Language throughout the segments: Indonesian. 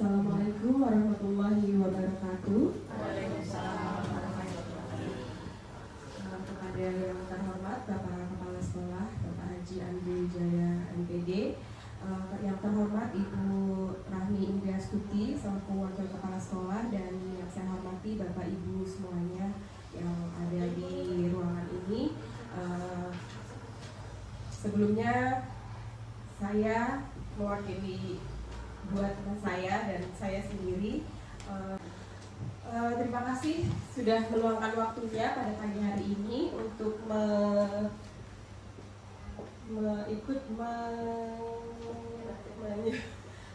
Assalamualaikum warahmatullahi wabarakatuh. Waalaikumsalam warahmatullahi wabarakatuh. Kepada yang terhormat Bapak Kepala Sekolah Bapak Haji Andri Wijaya MPD, yang terhormat Ibu Rahmi Indriastuti selaku Wakil Kepala Sekolah, dan yang saya hormati Bapak Ibu semuanya yang ada di ruangan ini. Sebelumnya saya mewakili buat teman saya dan saya sendiri, terima kasih sudah meluangkan waktunya pada pagi hari ini untuk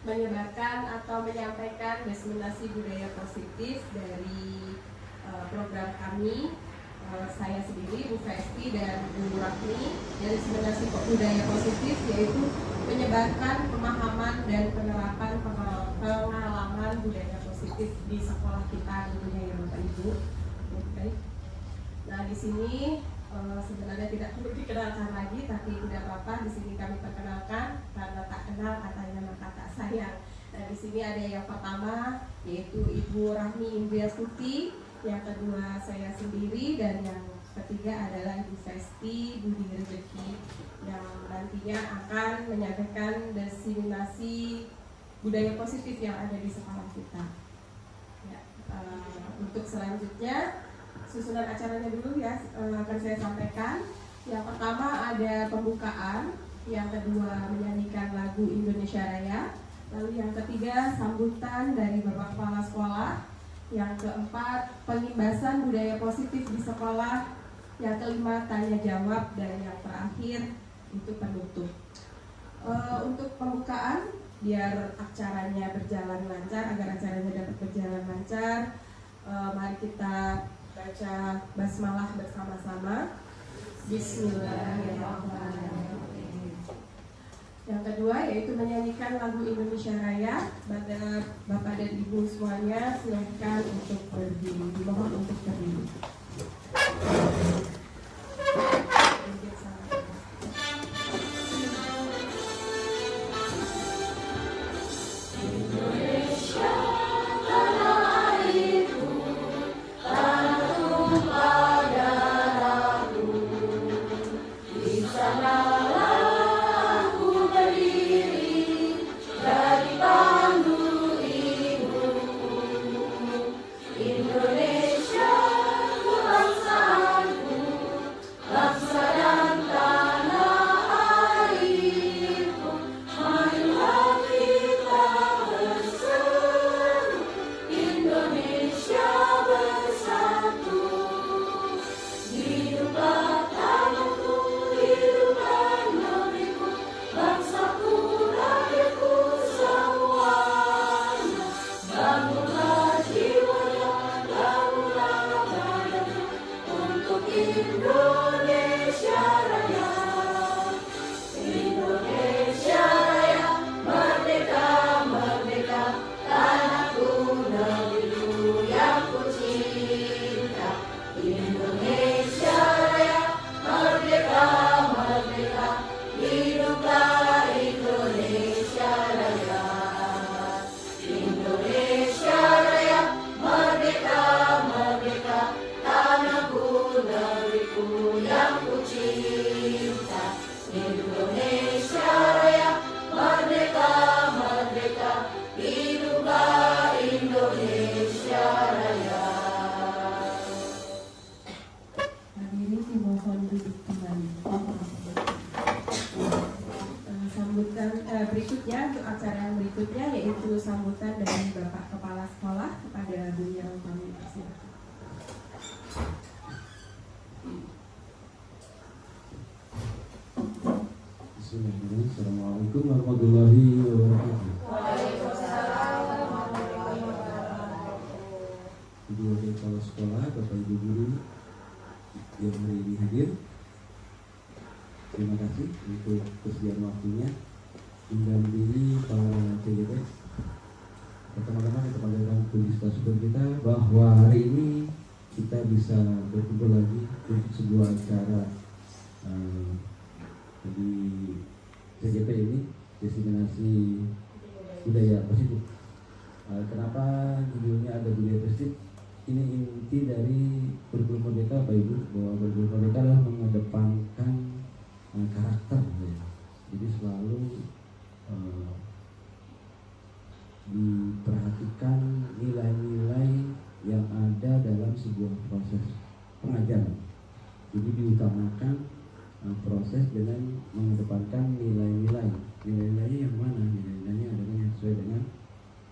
menyebarkan atau menyampaikan diseminasi budaya positif dari program kami. Saya sendiri, Bu Festi dan Bu Rahmi, dari diseminasi budaya positif, yaitu menyebarkan pemahaman dan penerapan pengalaman budaya positif di sekolah kita tentunya ya Bapak Ibu. Oke. Nah, di sini sebenarnya tidak perlu dikenalkan lagi, tapi tidak apa-apa, di sini kami perkenalkan karena tak kenal katanya maka tak sayang. Nah, di sini ada yang pertama yaitu Ibu Rahmi Indriastuti, yang kedua saya sendiri, dan yang ketiga adalah Ibu Festi Budi Rezeki yang nantinya akan menyampaikan diseminasi budaya positif yang ada di sekolah kita. Ya, untuk selanjutnya susunan acaranya dulu ya, akan saya sampaikan. Yang pertama ada pembukaan, yang kedua menyanyikan lagu Indonesia Raya, lalu yang ketiga sambutan dari Bapak Kepala Sekolah, yang keempat pengimbasan budaya positif di sekolah, yang kelima tanya jawab, dan yang terakhir itu penutup. Untuk pembukaan, biar acaranya berjalan lancar, agar acaranya dapat berjalan lancar, mari kita baca basmalah bersama-sama. Bismillahirrahmanirrahim. Yang kedua yaitu menyanyikan lagu Indonesia Raya. Bapak dan Ibu semuanya silakan untuk berdiri. Dimohon untuk berdiri. Berikutnya untuk acara yang berikutnya yaitu sambutan dari Bapak Kepala Sekolah kepada beliau. Kami persilakan. Bismillahirrahmanirrahim. Assalamualaikum warahmatullahi wabarakatuh. Waalaikumsalam warahmatullahi wabarakatuh. Ibu Wakil Kepala Sekolah, Bapak Ibu Guru yang hari ini hadir, terima kasih untuk kesediaan waktunya mendampingi para CGT. Teman-teman yang teman-teman bersyukur kita bahwa hari ini kita bisa berkumpul lagi untuk sebuah acara di CGT ini, diseminasi budaya positif. Kenapa judulnya ada budaya positif? Ini inti dari kurikulum merdeka Bapak Ibu, bahwa kurikulum merdeka adalah mengedepankan karakter ya. Jadi selalu diperhatikan nilai-nilai yang ada dalam sebuah proses pengajaran. Jadi diutamakan proses dengan mengedepankan nilai-nilai. Nilai-nilainya yang mana? Nilai-nilainya adalah yang sesuai dengan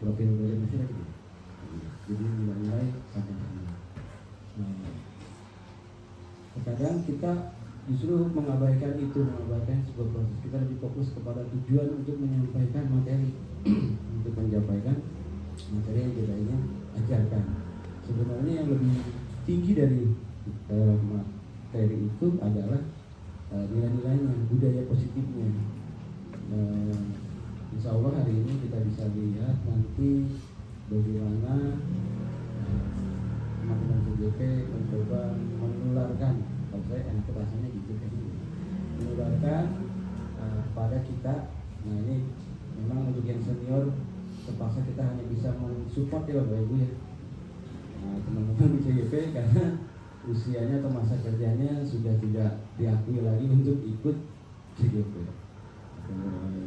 profil dari masyarakat. Jadi nilai-nilai Pancasila. Terkadang kita justru mengabaikan sebuah proses. Kita lebih fokus kepada tujuan untuk menyampaikan materi, untuk menyampaikan materi yang kita ingin ajarkan. Sebenarnya yang lebih tinggi dari materi itu adalah nilai-nilainya, budaya positifnya. Insya Allah hari ini kita bisa lihat nanti bagaimana teman-teman CJP mencoba menularkan, kalau saya enak rasanya gitu kan, menularkan pada kita. Nah ini memang untuk yang senior terpaksa kita hanya bisa mensupport ya Bapak Ibu ya, teman-teman di CJP, karena usianya atau masa kerjanya sudah tidak diakui lagi untuk ikut CJP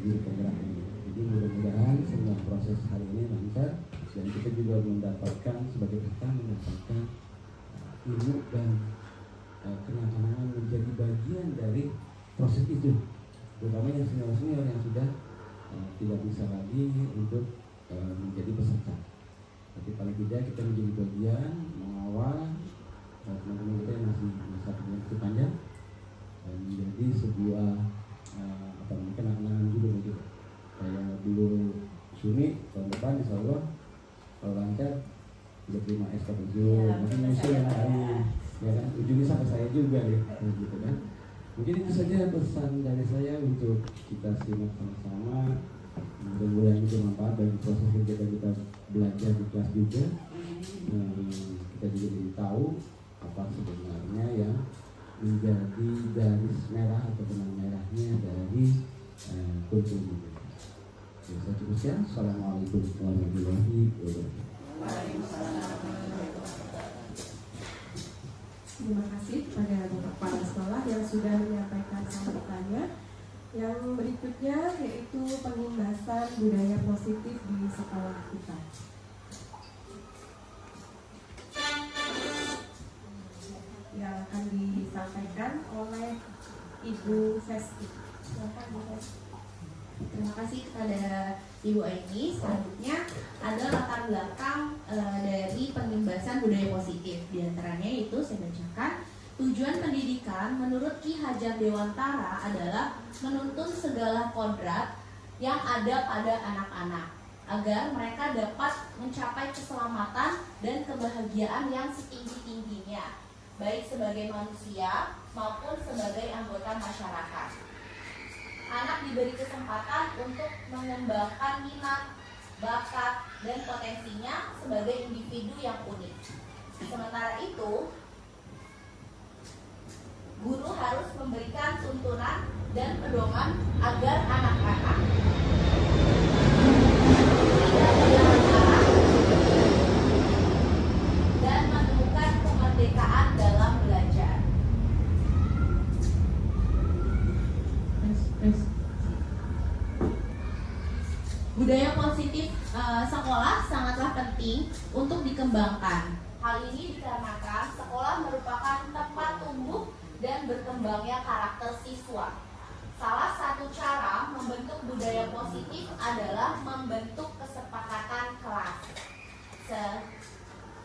di penggerak ini. Jadi mudah-mudahan semua proses hari ini lancar dan kita juga mendapatkan sebagai kita mendapatkan ilmu dan kenal-kenalan menjadi bagian dari proses itu, terutama yang senior-senior yang sudah tidak bisa lagi untuk menjadi peserta. Tapi paling tidak kita menjadi bagian mengawal teman-teman kita yang masih masa kerja cukup panjang dan menjadi sebuah kenangan juga begitu. Kayak dulu Suni tahun depan insya Allah kalau lancar udah terima SKPJ, mungkin nyusul yang lain, ya kan, ujungnya sampai saya juga ya, gitu kan. Mungkin itu saja pesan dari saya untuk kita simak sama-sama. Mudah-mudahan itu bermanfaat bagi proses kegiatan kita belajar di kelas juga. Kita juga jadi tahu apa sebenarnya yang menjadi garis merah atau benang merahnya dari kurikulum ini. Saya cukupkan. Assalamualaikum warahmatullahi wabarakatuh. Terima kasih kepada Bapak Kepala Sekolah yang sudah menyampaikan sambutannya. Yang berikutnya yaitu penimbasan budaya positif di sekolah kita. Yang akan disampaikan oleh Ibu Festi. Silakan Bu Festi. Terima kasih kepada Ibu Aini. Selanjutnya ada latar belakang dari penimbasan budaya positif. Di antaranya itu saya bacakan, tujuan pendidikan menurut Ki Hajar Dewantara adalah menuntun segala kodrat yang ada pada anak-anak agar mereka dapat mencapai keselamatan dan kebahagiaan yang setinggi-tingginya, baik sebagai manusia maupun sebagai anggota masyarakat. Anak diberi kesempatan untuk mengembangkan minat, bakat, dan potensinya sebagai individu yang unik. Sementara itu, guru harus memberikan tuntunan dan pedoman agar anak-anak tidak berjalan dan menemukan kemerdekaan dalam belajar. Budaya positif sekolah sangatlah penting untuk dikembangkan. Hal ini dikarenakan sekolah merupakan tempat tumbuh dan berkembangnya karakter siswa. Salah satu cara membentuk budaya positif adalah membentuk kesepakatan kelas,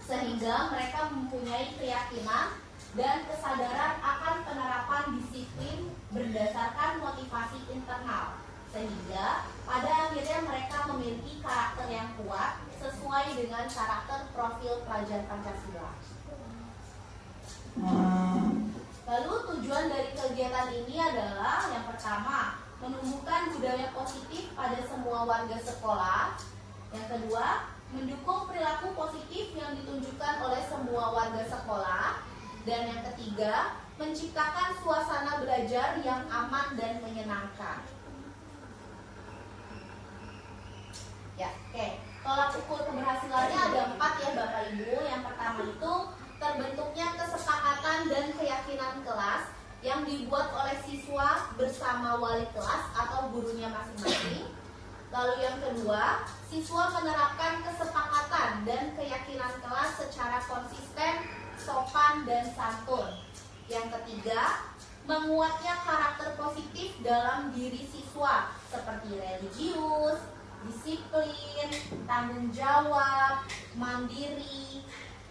sehingga mereka mempunyai keyakinan dan kesadaran akan penerapan disiplin berdasarkan motivasi internal, sehingga pada akhirnya mereka memiliki karakter yang kuat sesuai dengan karakter profil pelajar Pancasila. Lalu tujuan dari kegiatan ini adalah yang pertama, menumbuhkan budaya positif pada semua warga sekolah. Yang kedua, mendukung perilaku positif yang ditunjukkan oleh semua warga sekolah. Dan yang ketiga, menciptakan suasana belajar yang aman dan menyenangkan. Ya, oke. Tolak ukur keberhasilannya ada 4 ya Bapak Ibu. Yang pertama itu terbentuknya kesepakatan dan keyakinan kelas yang dibuat oleh siswa bersama wali kelas atau gurunya masing-masing. Lalu yang kedua, siswa menerapkan kesepakatan dan keyakinan kelas secara konsisten, sopan, dan santun. Yang ketiga, menguatnya karakter positif dalam diri siswa seperti religius, disiplin, tanggung jawab, mandiri,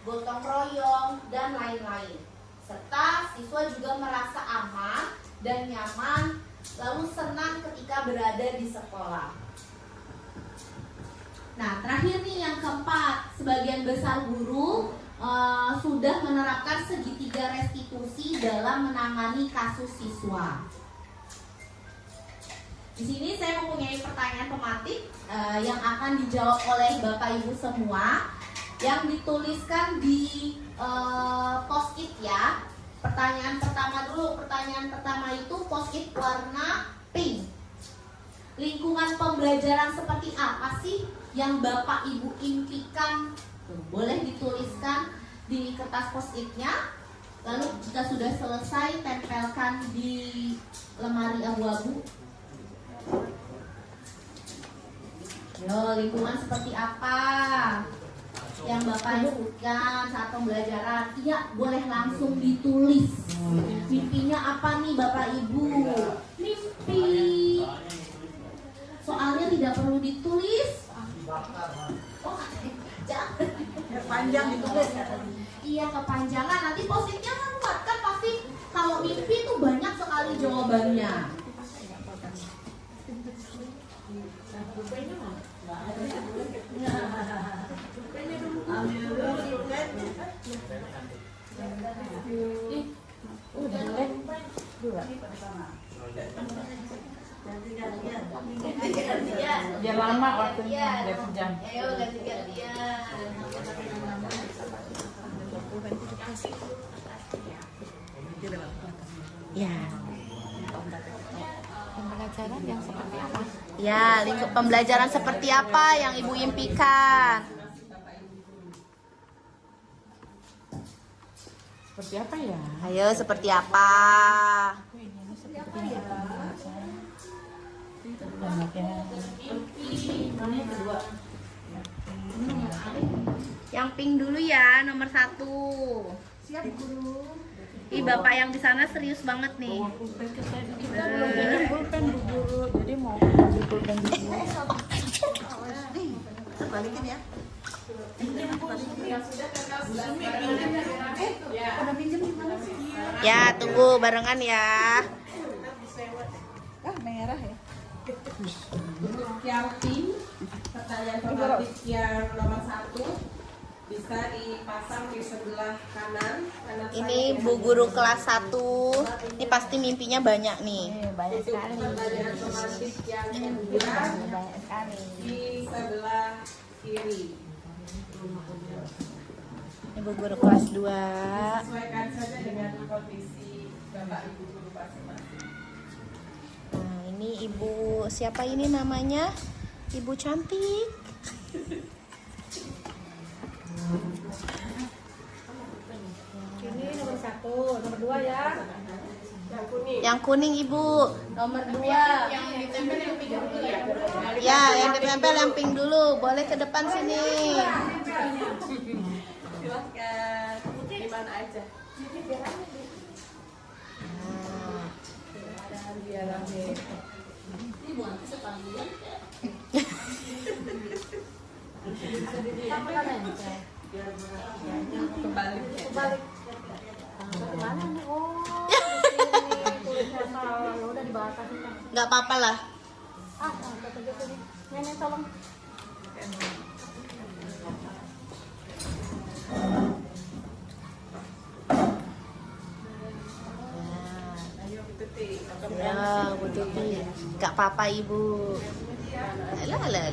gotong royong, dan lain-lain. Serta siswa juga merasa aman dan nyaman, lalu senang ketika berada di sekolah. Nah, terakhir nih yang keempat, sebagian besar guru sudah menerapkan segitiga restitusi dalam menangani kasus siswa. Di sini saya mempunyai pertanyaan pematik yang akan dijawab oleh Bapak Ibu semua, yang dituliskan di post-it ya. Pertanyaan pertama dulu. Pertanyaan pertama itu post-it warna pink. Lingkungan pembelajaran seperti apa sih yang Bapak Ibu impikan? Boleh dituliskan di kertas post-itnya. Lalu jika sudah selesai, tempelkan di lemari abu-abu. Yo, lingkungan seperti apa yang Bapak inginkan saat pembelajaran? Iya, boleh langsung ditulis. Mimpinya apa nih Bapak Ibu? Mimpi. Soalnya tidak perlu ditulis. Oh, jangan. Panjang ditulis. Iya, kepanjangan. Nanti post-itnya kan muat kan pasti. Kalau mimpi itu banyak sekali jawabannya. Biar lama waktunya, biar sejam. Ayo ganti-gantian. Ya. Pembelajaran yang seperti apa? Ya, lingkup pembelajaran seperti apa yang Ibu impikan? Seperti apa ya? Ayo, seperti apa? Yang pink dulu ya, nomor 1. Siap, Guru. Ih, Bapak yang di sana serius banget nih. Kita belum punya pulpen Bu Guru, jadi mau ambil pulpen dulu. Balikin ya. Ya, tunggu barengan ya. Ah, merah ya. Yang pink, pertanyaan pematik yang nomor 1 bisa dipasang di sebelah kanan. Ini Bu Guru kelas 1. Ini pasti mimpinya banyak nih. Banyak sekali. Pertanyaan pematik yang kedua Banyak sekali. di sebelah kiri. Ini Bu Guru kelas 2. Sesuaikan saja dengan kondisi Bapak Ibu guru masing-masing. Nah, ini Ibu siapa ini namanya? Ibu cantik. Ini nomor 1, nomor 2 ya. Yang kuning. Yang kuning Ibu, nomor 2. Yang ditempel yang pink dulu ya. Ya, yang ditempel yang pink dulu. Boleh ke depan sini. Silahkan. Di mana aja. Kebalik. Mana nih? Oh, tulisnya salah. Ya udah dibatasin kan. Nggak apa-apa lah. Ah, kata gitu nih. Nenek tolong. Ya, Bu Tuti. Nggak apa-apa Ibu. Lah.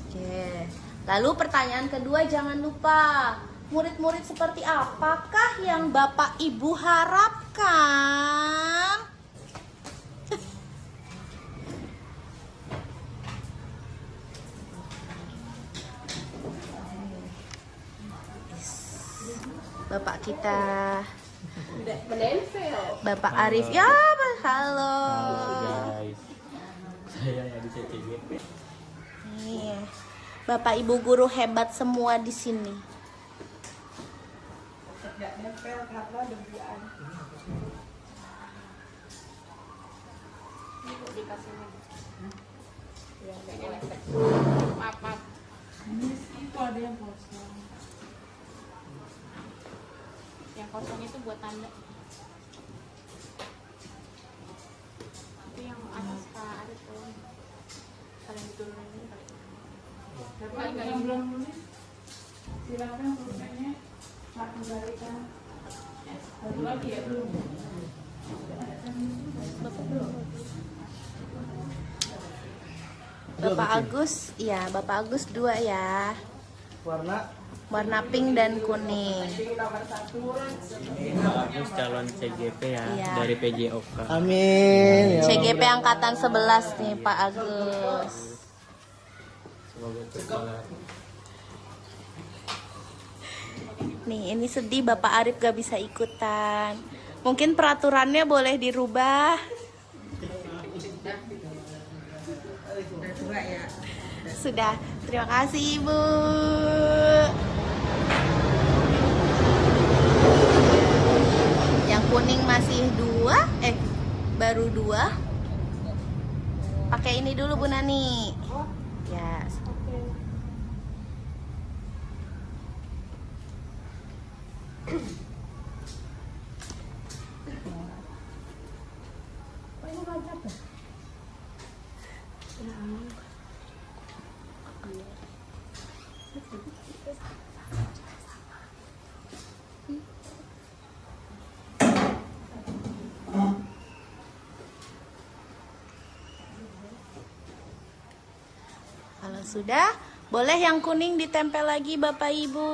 Oke. Lalu pertanyaan kedua, jangan lupa Murid-murid seperti apakah yang Bapak Ibu harapkan? Bapak kita, Menempel. Bapak Arif. Ya, halo. Guys, saya yang di CCGP. Nih, Bapak Ibu guru hebat semua di sini. Tidak nempel karena debuan. Ini kok dikasih ini. Ya, nggak enak. Maaf. Itu ada yang kosong. Yang kosong itu buat tanda. Itu yang atas Pak Arif tuh. Kalian diturunin ini kali. Dapat yang belum nulis? Silakan pulpennya. Pak kembalikan. Satu lagi ya belum. Bapak Agus, iya Bapak Agus 2 ya. Warna pink dan kuning. Nomor 1. Bagus calon CGP ya, Iya. dari PJOK. Amin. CGP angkatan 11 nih Pak Agus. Semoga cepat. Nih, ini sedih Bapak Arif gak bisa ikutan. Mungkin peraturannya boleh dirubah. Sudah, terima kasih Ibu. Yang kuning masih 2, baru 2. Pakai ini dulu Bu Nani. Ya. Kalau sudah, boleh yang kuning ditempel lagi Bapak Ibu.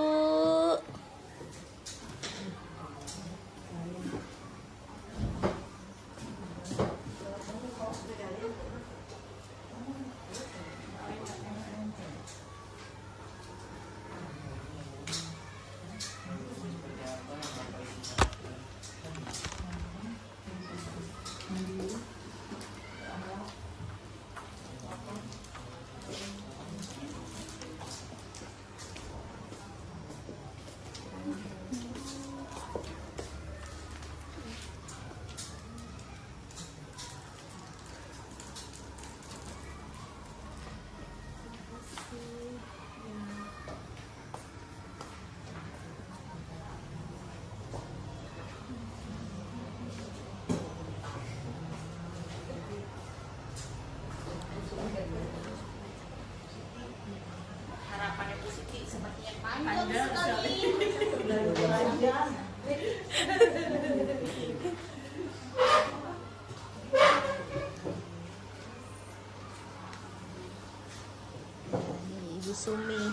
Harapannya positif sepertinya panjang sekali. Ini Ibu Sumi.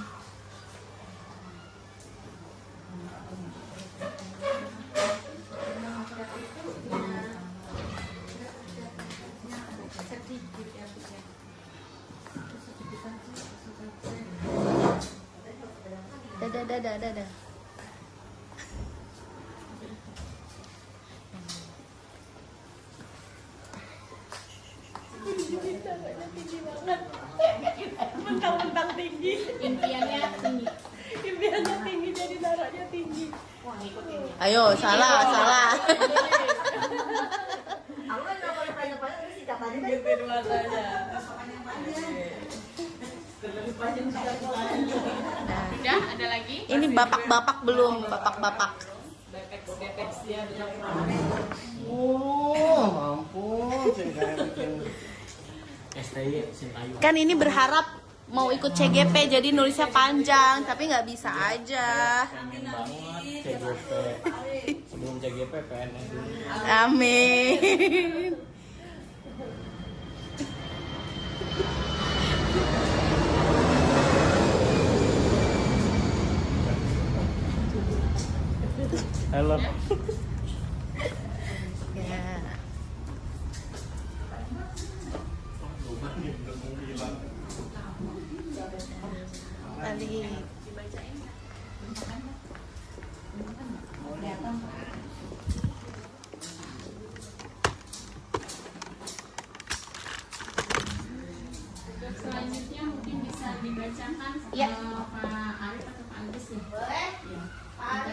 Dadah. Mentang-mentang tinggi. Impiannya tinggi. Impiannya tinggi jadi darahnya tinggi. Wah, ngikutin ya. Ayo, salah. Aku kan nggak boleh panjang-panjang, ini singkat aja kan. Gede matanya. Udah, ada lagi? Ini bapak-bapak belum, bapak-bapak. Detex dia dengan Oh, ampun, saya kayak bikin. STI Sintayu. Kan ini berharap mau ikut CGP jadi nulisnya panjang, tapi nggak bisa aja. Pengen banget CGP. Sebelum CGP PNS dulu. Amin. Halo. Ya. Tadi Selanjutnya mungkin bisa dibacakan Ya. Pak Arif atau Pak Agus ya. boleh. Ya.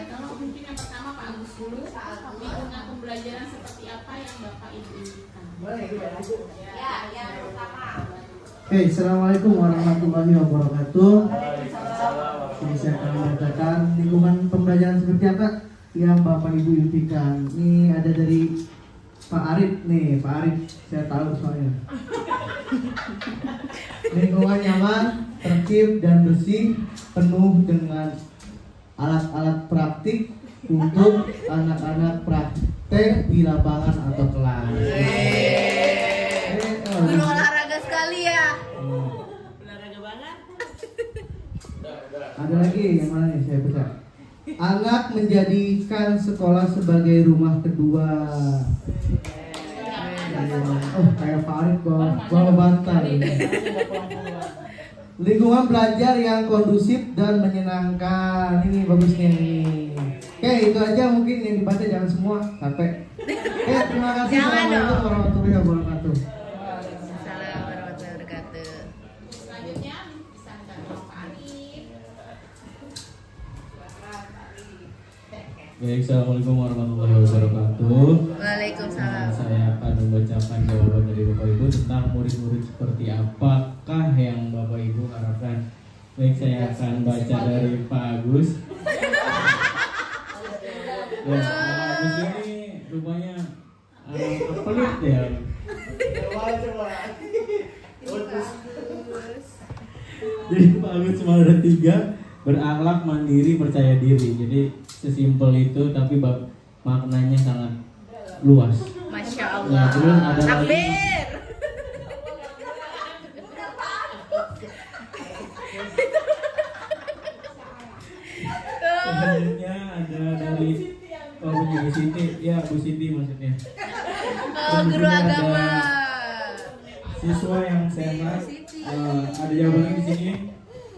Kalau mungkin yang pertama Pak Agus dulu, lingkungan pembelajaran seperti apa yang Bapak Ibu inginkan? Ya, yang pertama. Oke, assalamualaikum warahmatullahi wabarakatuh. Ini saya akan membacakan lingkungan pembelajaran seperti apa yang Bapak Ibu impikan. Ini ada dari Pak Arif nih, Pak Arif saya tahu soalnya. Lingkungan nyaman, tertib dan bersih, penuh dengan alat-alat praktik untuk anak-anak praktek di lapangan atau kelas. Guru olahraga sekali ya. Ada lagi yang mana nih saya baca. Anak menjadikan sekolah sebagai rumah kedua. Oh, kayak Farid bawa bantal. Lingkungan belajar yang kondusif dan menyenangkan. Ini bagusnya nih. Oke, itu aja mungkin yang dibaca, jangan semua capek. Oke, terima kasih. Jangan dong. Assalamualaikum warahmatullahi wabarakatuh. Assalamualaikum warahmatullahi wabarakatuh. Selanjutnya bisa minta tolong Pak Arif. Baik, assalamualaikum warahmatullahi wabarakatuh. Waalaikumsalam. Saya akan membacakan jawaban dari Bapak Ibu tentang murid-murid seperti apakah yang Bapak Ibu harapkan. Baik, saya akan baca dari Pak Agus. Ya, Pak Agus ini rupanya pelit ya. Jadi Pak Agus cuma ada 3, berakhlak, mandiri, percaya diri. Jadi sesimpel itu, tapi maknanya sangat luas. Masya Ya, Allah. terus ada lagi. Takbir. Selanjutnya ada dari punya Bu Siti, ya Bu Siti maksudnya. Oh, guru agama. Siswa yang sehat, ada jawabannya di sini.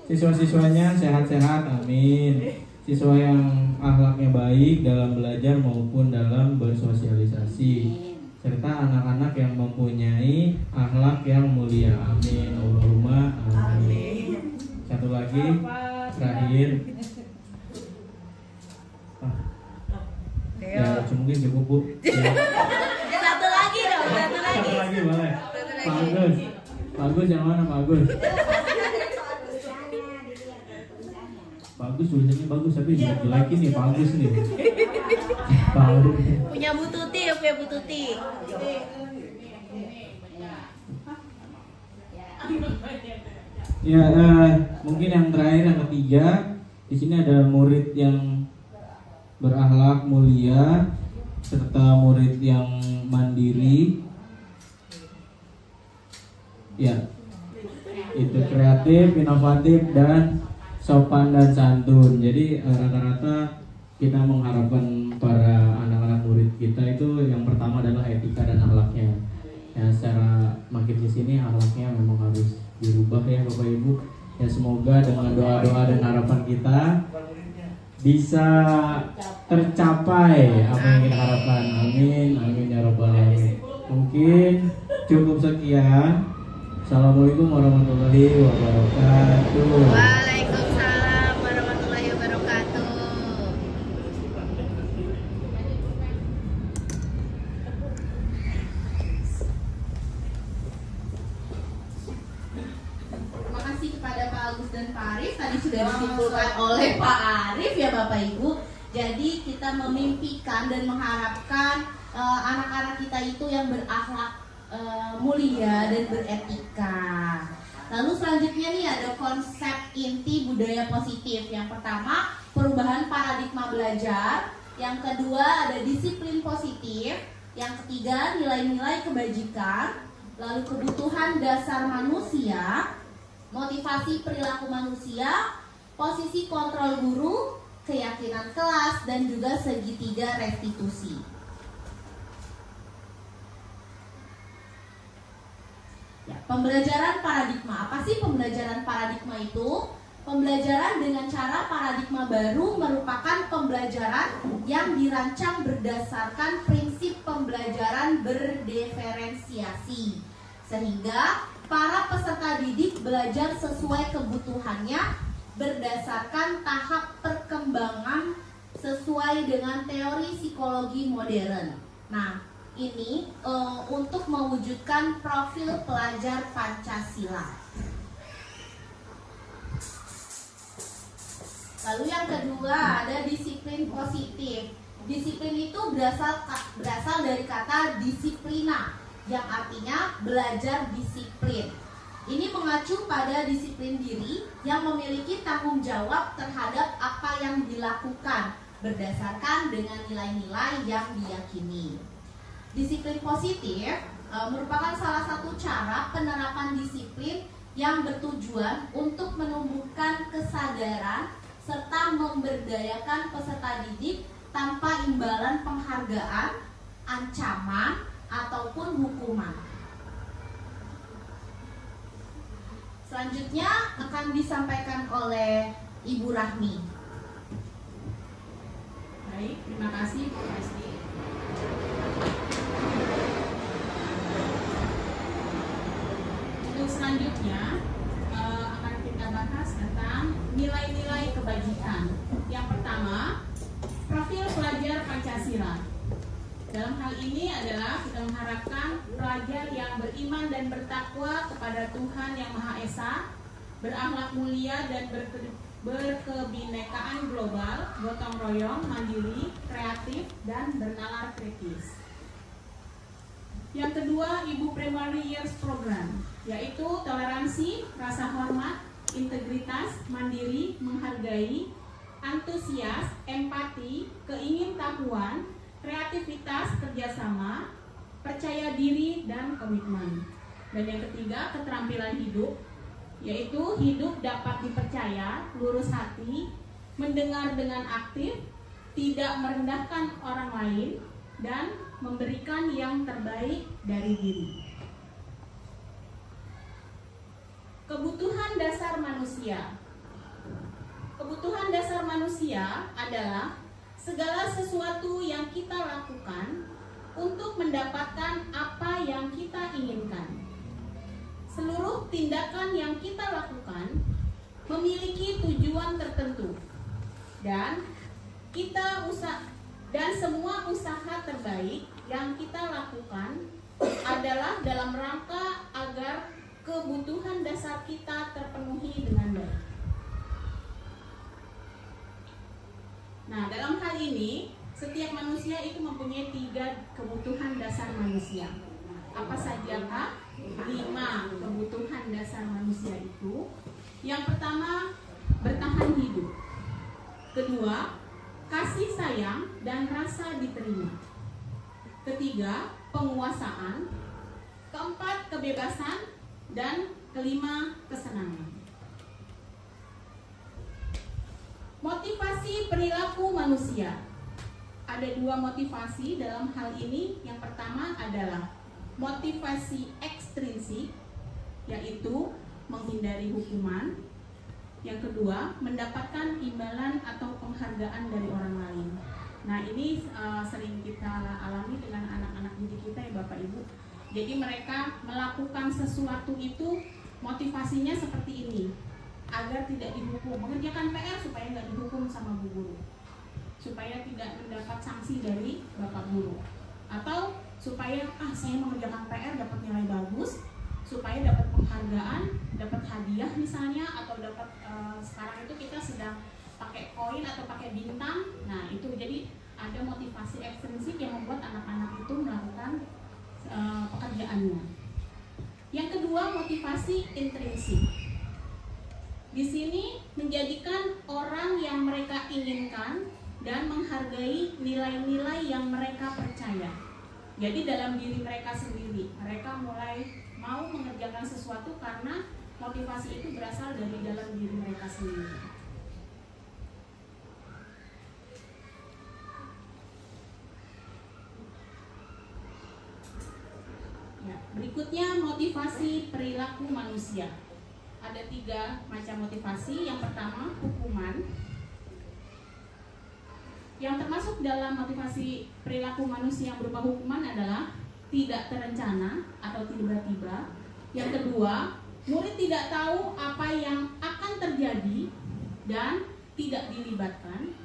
Siswa-siswanya sehat-sehat, amin. Siswa yang akhlaknya baik dalam belajar maupun dalam bersosialisasi, serta anak-anak yang mempunyai akhlak yang mulia, amin. Allahumma amin. Satu lagi terakhir. Ya, mungkin cukup Bu. Ya. Satu lagi dong, satu lagi. Satu lagi boleh. Satu Pak lagi. Agus. Pak Agus yang mana Pak Agus? Bagus, tulisannya bagus, tapi jelekin nih Pak Agus nih. Pak Agus. Punya Bu Tuti, punya Bu Tuti. Ya, mungkin yang terakhir, yang ketiga, di sini ada murid yang berakhlak mulia serta murid yang mandiri. Ya, itu kreatif, inovatif, dan sopan dan santun. Jadi rata-rata kita mengharapkan para anak-anak murid kita itu yang pertama adalah etika dan akhlaknya. Ya, secara makin di sini akhlaknya memang harus dirubah ya Bapak Ibu. Ya, semoga dengan doa-doa dan harapan kita bisa tercapai apa yang kita harapkan. Amin, amin ya rabbal alamin. Mungkin cukup sekian. Assalamualaikum warahmatullahi wabarakatuh. Waalaikumsalam warahmatullahi wabarakatuh. Terima kasih kepada Pak Agus dan Pak Arif. Tadi sudah disimpulkan oleh Pak Arif ya Bapak Ibu. Jadi kita memimpikan dan mengharapkan anak-anak kita itu yang berakhlak mulia dan beretika. Lalu selanjutnya nih ada konsep inti budaya positif. Yang pertama, perubahan paradigma belajar. Yang kedua, ada disiplin positif. Yang ketiga, nilai-nilai kebajikan. Lalu kebutuhan dasar manusia, motivasi perilaku manusia, posisi kontrol guru, keyakinan kelas, dan juga segitiga restitusi. Ya, pembelajaran paradigma. Apa sih pembelajaran paradigma itu? Pembelajaran dengan cara paradigma baru merupakan pembelajaran yang dirancang berdasarkan prinsip pembelajaran berdiferensiasi, sehingga para peserta didik belajar sesuai kebutuhannya berdasarkan tahap perkembangan sesuai dengan teori psikologi modern. Nah, ini untuk mewujudkan profil pelajar Pancasila. Lalu yang kedua ada disiplin positif. Disiplin itu berasal dari kata disiplina, yang artinya belajar disiplin. Ini mengacu pada disiplin diri yang memiliki tanggung jawab terhadap apa yang dilakukan berdasarkan dengan nilai-nilai yang diyakini. Disiplin positif merupakan salah satu cara penerapan disiplin yang bertujuan untuk menumbuhkan kesadaran serta memberdayakan peserta didik tanpa imbalan penghargaan, ancaman, ataupun hukuman. Selanjutnya akan disampaikan oleh Ibu Rahmi. Baik, terima kasih Bu Festi. Untuk selanjutnya akan kita bahas tentang nilai-nilai kebajikan. Yang pertama, profil pelajar Pancasila. Dalam hal ini adalah kita mengharapkan pelajar yang beriman dan bertakwa kepada Tuhan Yang Maha Esa, berakhlak mulia dan berkebinekaan global, gotong royong, mandiri, kreatif, dan bernalar kritis. Yang kedua, Ibu Primary Years Program, yaitu toleransi, rasa hormat, integritas, mandiri, menghargai, antusias, empati, keingintahuan, kreativitas, kerjasama, percaya diri, dan komitmen. Dan yang ketiga, keterampilan hidup, yaitu hidup dapat dipercaya, lurus hati, mendengar dengan aktif, tidak merendahkan orang lain, dan memberikan yang terbaik dari diri. Kebutuhan dasar manusia. Kebutuhan dasar manusia adalah segala sesuatu yang kita lakukan untuk mendapatkan apa yang kita inginkan. Seluruh tindakan yang kita lakukan memiliki tujuan tertentu, dan semua usaha terbaik yang kita lakukan adalah dalam rangka agar kebutuhan dasar kita terpenuhi dengan baik. Nah, dalam hal ini, setiap manusia itu mempunyai 3 kebutuhan dasar manusia. Apa sajakah 5 kebutuhan dasar manusia itu? Yang pertama, bertahan hidup. Kedua, kasih sayang dan rasa diterima. Ketiga, penguasaan. Keempat, kebebasan. Dan kelima, kesenangan. Motivasi perilaku manusia. Ada 2 motivasi dalam hal ini. Yang pertama adalah motivasi ekstrinsik, yaitu menghindari hukuman. Yang kedua, mendapatkan imbalan atau penghargaan dari orang lain. Nah, ini sering kita alami dengan anak-anak didik kita ya Bapak Ibu. Jadi mereka melakukan sesuatu itu motivasinya seperti ini, agar tidak dihukum, mengerjakan PR supaya nggak dihukum sama bu guru, supaya tidak mendapat sanksi dari bapak guru, atau supaya saya mengerjakan PR dapat nilai bagus, supaya dapat penghargaan, dapat hadiah misalnya, atau dapat sekarang itu kita sedang pakai koin atau pakai bintang. Nah itu jadi ada motivasi ekstrinsik yang membuat anak-anak itu melakukan pekerjaannya. Yang kedua, motivasi intrinsik. Di sini menjadikan orang yang mereka inginkan dan menghargai nilai-nilai yang mereka percaya. Jadi dalam diri mereka sendiri, mereka mulai mau mengerjakan sesuatu karena motivasi itu berasal dari dalam diri mereka sendiri. Berikutnya motivasi perilaku manusia. Ada 3 macam motivasi. Yang pertama hukuman. Yang termasuk dalam motivasi perilaku manusia yang berupa hukuman adalah tidak terencana atau tiba-tiba. Yang kedua, murid tidak tahu apa yang akan terjadi dan tidak dilibatkan.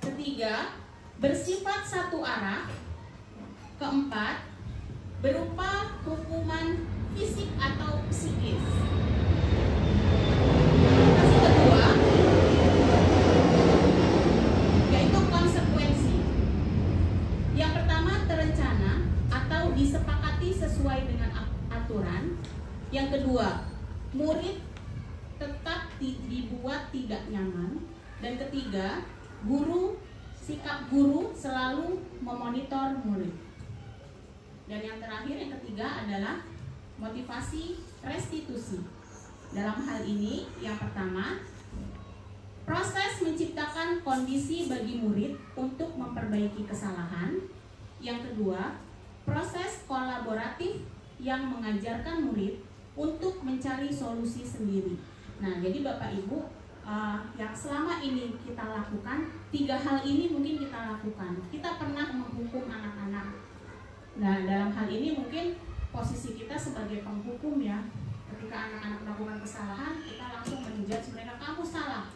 Ketiga, bersifat satu arah. Keempat, berupa hukuman fisik atau psikis. Motivasi kedua yaitu konsekuensi. Yang pertama terencana atau disepakati sesuai dengan aturan. Yang kedua, murid tetap dibuat tidak nyaman. Dan ketiga, sikap guru selalu memonitor murid. Dan yang terakhir, yang ketiga adalah motivasi restitusi. Dalam hal ini, yang pertama, proses menciptakan kondisi bagi murid untuk memperbaiki kesalahan. Yang kedua, proses kolaboratif yang mengajarkan murid untuk mencari solusi sendiri. Nah, jadi Bapak Ibu, yang selama ini kita lakukan, 3 hal ini mungkin kita lakukan. Kita pernah menghukum anak-anak. Nah, dalam hal ini mungkin posisi kita sebagai penghukum ya. Ketika anak-anak melakukan kesalahan, kita langsung menjudge mereka, kamu salah,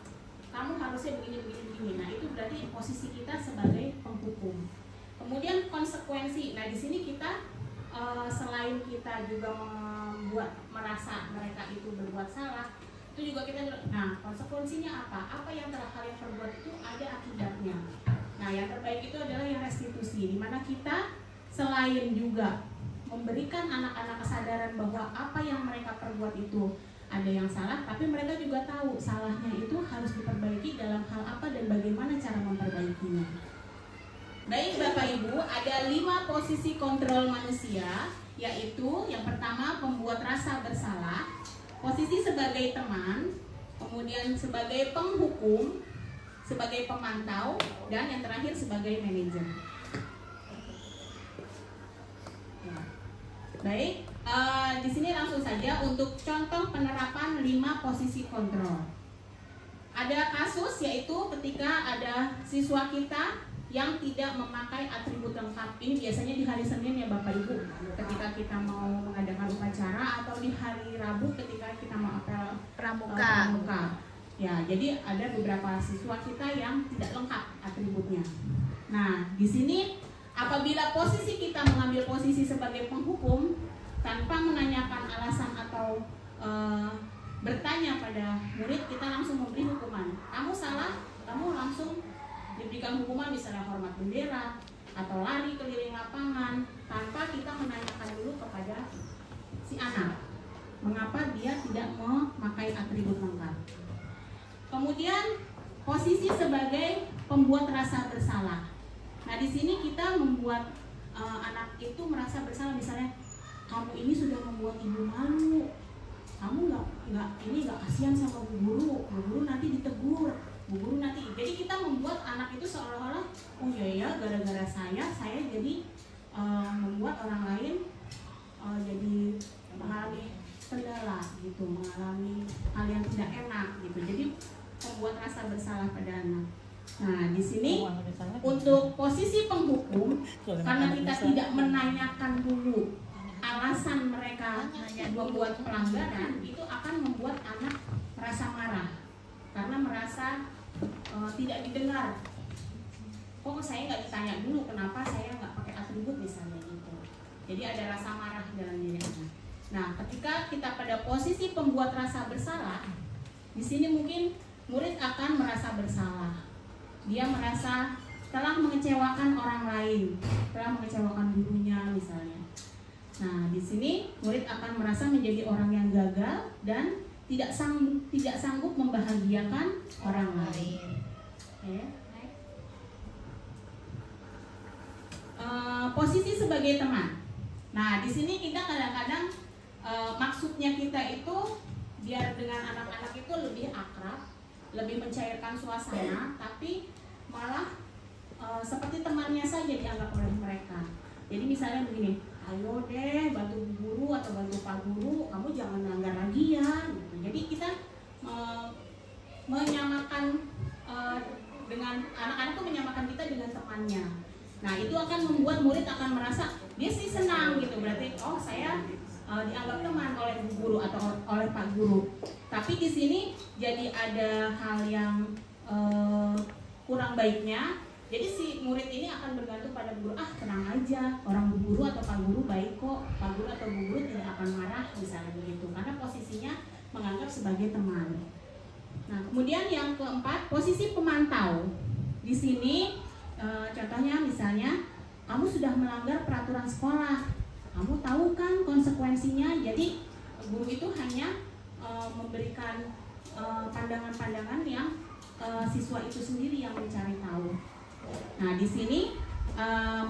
kamu harusnya begini. Nah, itu berarti posisi kita sebagai penghukum. Kemudian konsekuensi. Nah, di sini kita selain kita juga merasa mereka itu berbuat salah, itu juga kita, nah konsekuensinya apa? Apa yang kalian perbuat itu ada akibatnya. Nah, yang terbaik itu adalah yang restitusi, di mana kita selain juga memberikan anak-anak kesadaran bahwa apa yang mereka perbuat itu ada yang salah, tapi mereka juga tahu salahnya itu harus diperbaiki dalam hal apa dan bagaimana cara memperbaikinya. Baik Bapak Ibu, ada 5 posisi kontrol manusia, yaitu yang pertama pembuat rasa bersalah, posisi sebagai teman, kemudian sebagai penghukum, sebagai pemantau, dan yang terakhir sebagai manajer. Baik, di sini langsung saja untuk contoh penerapan 5 posisi kontrol. Ada kasus yaitu ketika ada siswa kita yang tidak memakai atribut lengkap. Ini biasanya di hari Senin ya Bapak Ibu, ketika kita mau mengadakan upacara, atau di hari Rabu ketika kita mau apel pramuka. Ya, jadi ada beberapa siswa kita yang tidak lengkap atributnya. Nah, di sini apabila posisi kita mengambil posisi sebagai penghukum tanpa menanyakan alasan atau bertanya pada murid, kita langsung memberi hukuman. Kamu salah, kamu langsung diberikan hukuman, misalnya hormat bendera atau lari keliling lapangan, tanpa kita menanyakan dulu kepada si anak mengapa dia tidak memakai atribut lengkap. Kemudian posisi sebagai pembuat rasa bersalah. Nah, di sini kita membuat anak itu merasa bersalah, misalnya kamu ini sudah membuat ibu malu, kamu nggak kasihan sama bu guru nanti ditegur, bu guru nanti. Jadi kita membuat anak itu seolah-olah, oh ya gara-gara saya jadi membuat orang lain jadi mengalami kendala gitu, mengalami hal yang tidak enak gitu. Jadi membuat rasa bersalah pada anak. Nah, di sini untuk posisi penghukum, karena kita tidak menanyakan dulu alasan mereka membuat pelanggaran, itu akan membuat anak merasa marah karena merasa tidak didengar. Kok saya nggak ditanya dulu kenapa saya nggak pakai atribut misalnya gitu. Jadi ada rasa marah dalam diri anak. Nah, ketika kita pada posisi pembuat rasa bersalah, di sini mungkin murid akan merasa bersalah. Dia merasa telah mengecewakan orang lain, telah mengecewakan gurunya misalnya. Nah, di sini murid akan merasa menjadi orang yang gagal dan tidak sanggup membahagiakan orang lain. Okay. Posisi sebagai teman. Nah, di sini kita kadang-kadang maksudnya kita itu biar dengan anak-anak itu lebih akrab, lebih mencairkan suasana, tapi malah seperti temannya saja dianggap oleh mereka. Jadi misalnya begini, ayo deh bantu bu guru atau bantu pak guru, kamu jangan melanggar lagi ya gitu. Jadi kita menyamakan dengan anak-anak tuh menyamakan kita dengan temannya. Nah itu akan membuat murid akan merasa dia sih senang gitu, berarti oh saya dianggap teman oleh bu guru atau oleh pak guru. Tapi di sini jadi ada hal yang kurang baiknya. Jadi si murid ini akan bergantung pada guru, tenang aja, orang bu guru atau pak guru baik kok, pak guru atau bu guru tidak akan marah misalnya begitu, karena posisinya menganggap sebagai teman. Nah kemudian yang keempat, posisi pemantau. Di sini contohnya misalnya kamu sudah melanggar peraturan sekolah, kamu tahu kan konsekuensinya. Jadi guru itu hanya memberikan pandangan-pandangan yang siswa itu sendiri yang mencari tahu. Nah, di sini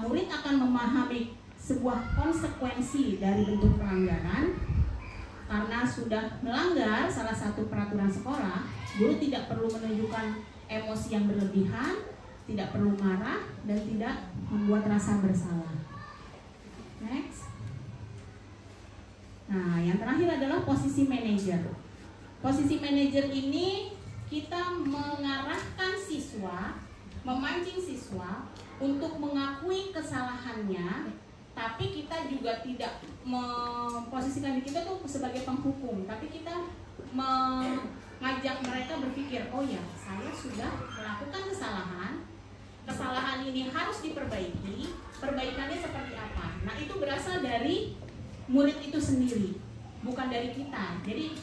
murid akan memahami sebuah konsekuensi dari bentuk pelanggaran. Karena sudah melanggar salah satu peraturan sekolah, guru tidak perlu menunjukkan emosi yang berlebihan, tidak perlu marah, dan tidak membuat rasa bersalah. Next. Nah, yang terakhir adalah posisi manajer. Posisi manajer ini kita mengarahkan siswa, memancing siswa untuk mengakui kesalahannya, tapi kita juga tidak memposisikan diri kita tuh sebagai penghukum, tapi kita mengajak mereka berpikir, oh ya, saya sudah melakukan kesalahan ini harus diperbaiki, perbaikannya seperti apa. Nah itu berasal dari murid itu sendiri, bukan dari kita. Jadi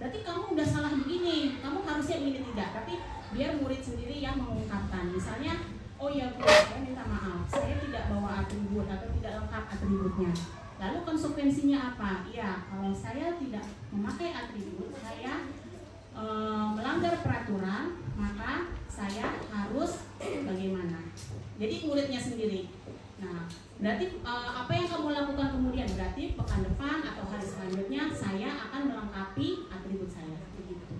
berarti kamu udah salah begini, kamu harusnya begini, tidak, tapi biar murid sendiri yang mengungkapkan. Misalnya, oh ya Bu, saya minta maaf, saya tidak bawa atribut atau tidak lengkap atributnya. Lalu konsekuensinya apa? Ya, kalau saya tidak memakai atribut, saya melanggar peraturan, maka saya harus bagaimana? Jadi muridnya sendiri. Nah, berarti apa yang kamu lakukan kemudian? Berarti pekan depan atau hari selanjutnya saya akan melengkapi atribut saya. Begitu.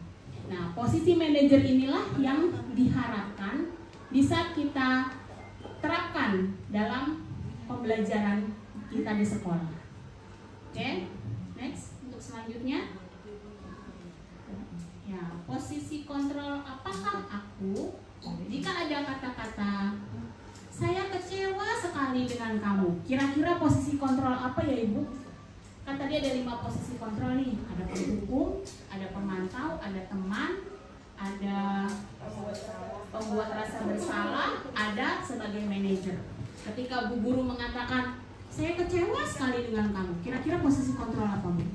Nah, posisi manajer inilah yang diharapkan bisa kita terapkan dalam pembelajaran kita di sekolah. Oke, next untuk selanjutnya. Ya, posisi kontrol apakah aku? Jika ada kata-kata saya kecewa sekali dengan kamu, kira-kira posisi kontrol apa ya Ibu? Kan tadi ada 5 posisi kontrol nih, ada pendukung, ada pemantau, ada teman, ada pembuat rasa bersalah, ada sebagai manajer. Ketika Bu Guru mengatakan saya kecewa sekali dengan kamu, kira-kira posisi kontrol apa Bu?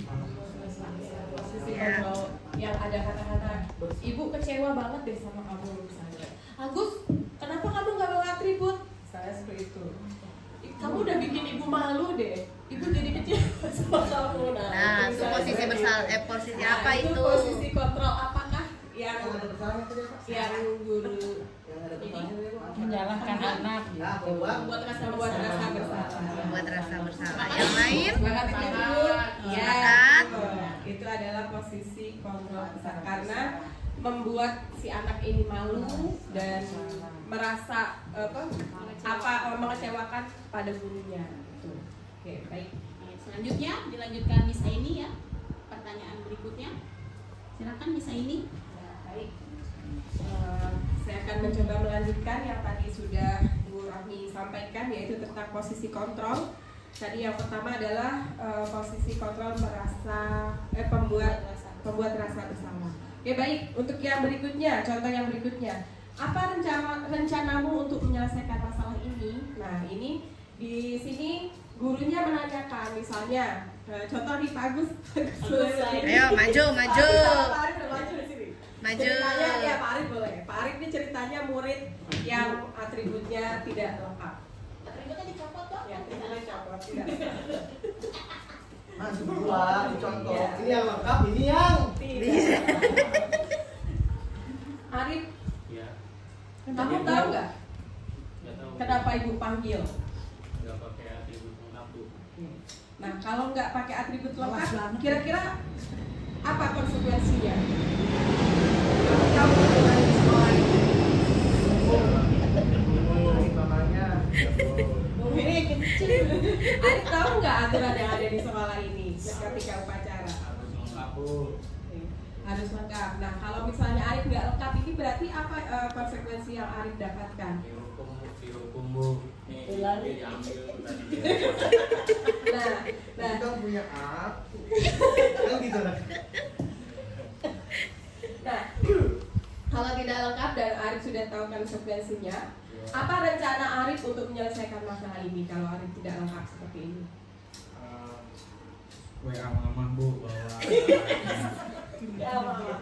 Posisi kontrol yang ada kata-kata Ibu kecewa banget deh sama kamu misalnya. Agus, kenapa kamu nggak bawa atribut? Saya seperti itu. Kamu udah bikin Ibu malu deh. Ibu jadi kecewa sama kamu. Nah, itu posisi posisi apa itu? Posisi kontrol apakah yang guru Menyalahkan anak. membuat rasa bersalah. Membuat rasa bersalah. Yang lain? Ya, itu adalah posisi kontrol besar karena membuat si anak ini malu dan merasa mengecewakan pada gurunya. Oke, baik. Selanjutnya dilanjutkan Miss Aini ya. Pertanyaan berikutnya. Silakan Miss Aini. Ya, baik. Saya akan mencoba melanjutkan yang tadi sudah Bu Rahmi sampaikan, yaitu tentang posisi kontrol. Tadi yang pertama adalah posisi kontrol pembuat rasa bersalah. Oke, baik. Untuk yang berikutnya, contoh yang berikutnya, apa rencanamu untuk menyelesaikan masalah ini? Nah, ini di sini gurunya menanyakan, misalnya, contoh di Pak Agus. Ayo maju. Pak Arif maju di sini. Maju. Ceritanya, ya Pak Arif boleh. Pak Arif ini ceritanya murid yang atributnya tidak lengkap. Atributnya dicopot kok. Ya, atributnya copot. Tidak. Mas berdua dicontoh. Ini yang lengkap, ini yang Tidak. Arif, Ya, kamu tahu nggak nggak tahu. kenapa Ibu panggil? Nggak pakai atribut lengkap tuh. Nah, kalau nggak pakai atribut lengkap, kira-kira apa konsekuensinya? Kamu dengan sekolah ini. namanya. Ini kecil. Arif tahu nggak aturan yang ada di sekolah ini ketika upacara? Harus lengkap, Bu. Harus lengkap. Nah, kalau misalnya Arif nggak lengkap, ini berarti apa konsekuensi yang Arif dapatkan? Dihukum, Bu. Nih, diambil tadi. Nah, Kita punya app. Kan gitu lah. Nah, kalau tidak lengkap dan Arif sudah tahu konsekuensinya, apa rencana Arif untuk menyelesaikan masalah ini kalau Arif tidak lengkap seperti ini? WA mama, Bu, bahwa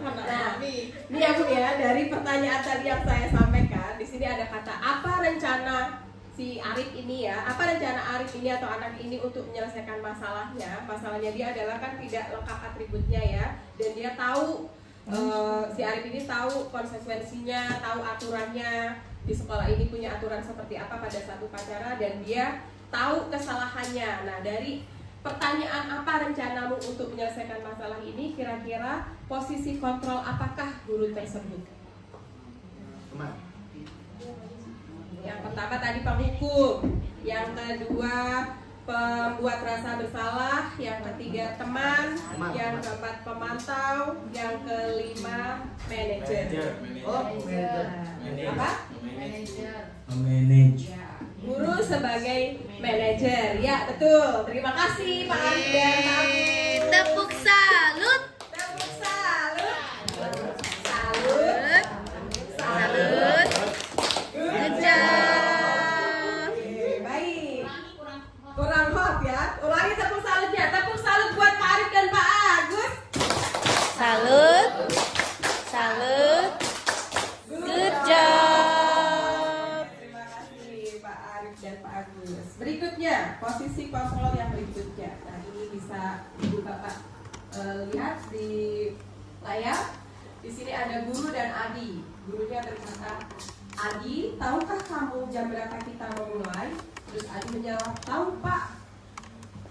Nah, ini ya Bu ya, dari pertanyaan tadi yang saya sampaikan, di sini ada kata apa rencana si Arif ini ya, apa rencana Arif ini atau anak ini untuk menyelesaikan masalahnya. Masalahnya dia adalah kan tidak lengkap atributnya ya, dan dia tahu si Arif ini tahu konsekuensinya, tahu aturannya di sekolah ini punya aturan seperti apa pada satu upacara, dan dia tahu kesalahannya. Nah, dari pertanyaan apa rencanamu untuk menyelesaikan masalah ini, kira-kira posisi kontrol apakah guru tersebut? Yang pertama tadi penghukum, yang kedua pembuat rasa bersalah, yang ketiga teman, yang keempat pemantau, yang kelima manajer. Oh, manajer. Apa? Manage. Ya, guru sebagai manajer. Ya, betul. Terima kasih Pak Arif dan Pak Agus. Tepuk salut. Tepuk salut. Salut. Salut. Good job. Oke, baik. Kurang hot ya. Ulangi tepuk salutnya. Tepuk salut buat Pak Arif dan Pak Agus. Salut. Salut. Good job. Terima kasih Pak Arif dan Pak Agus. Berikutnya, posisi kontrol yang berikutnya. Nah, ini bisa Ibu Bapak lihat di layar. Di sini ada guru dan Adi. Gurunya berkata, Adi, tahukah kamu jam berapa kita memulai? Terus Adi menjawab, tahu Pak.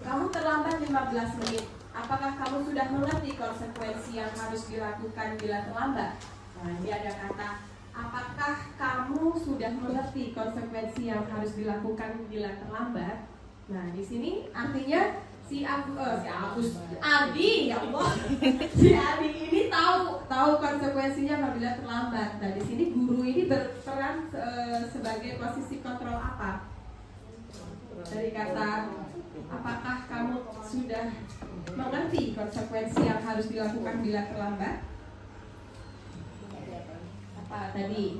Kamu terlambat 15 menit. Apakah kamu sudah mengerti konsekuensi yang harus dilakukan bila terlambat? Nah, ini ada kata, apakah kamu sudah mengerti konsekuensi yang harus dilakukan bila terlambat? Nah, di sini artinya si Adi, ya Allah, si Adi ini tahu konsekuensinya apabila terlambat. Nah, di sini guru ini berperan sebagai posisi kontrol apa? Dari kata, apakah kamu sudah mengerti konsekuensi yang harus dilakukan bila terlambat? Apa tadi?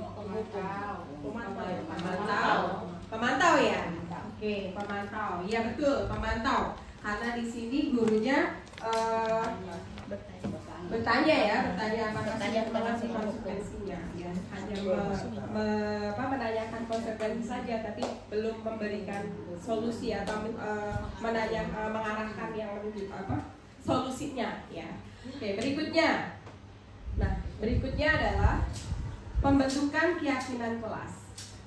Pemantau ya. Oke, pemantau. Iya betul, pemantau. Karena di sini gurunya bertanya apakah sudah mengerti konsekuensinya. Ya, hanya menanyakan konsekuensi saja, tapi belum memberikan solusi atau mengarahkan yang menuju solusinya. Ya. Oke, berikutnya. Nah, berikutnya adalah pembentukan keyakinan kelas.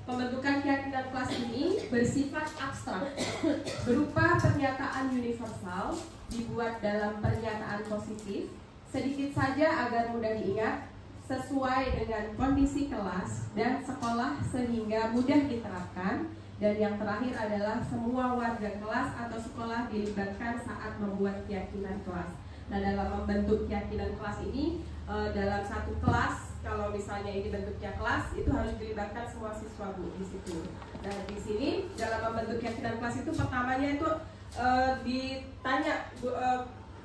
Pembentukan keyakinan kelas ini bersifat abstrak, berupa pernyataan universal, dibuat dalam pernyataan positif, sedikit saja agar mudah diingat, sesuai dengan kondisi kelas dan sekolah sehingga mudah diterapkan. Dan yang terakhir adalah semua warga kelas atau sekolah dilibatkan saat membuat keyakinan kelas. Nah, dalam membentuk keyakinan kelas ini, dalam satu kelas, kalau misalnya ini bentuknya kelas, itu harus dilibatkan semua siswa Bu di situ. Nah, di sini dalam membentuk keyakinan kelas itu pertamanya itu ditanya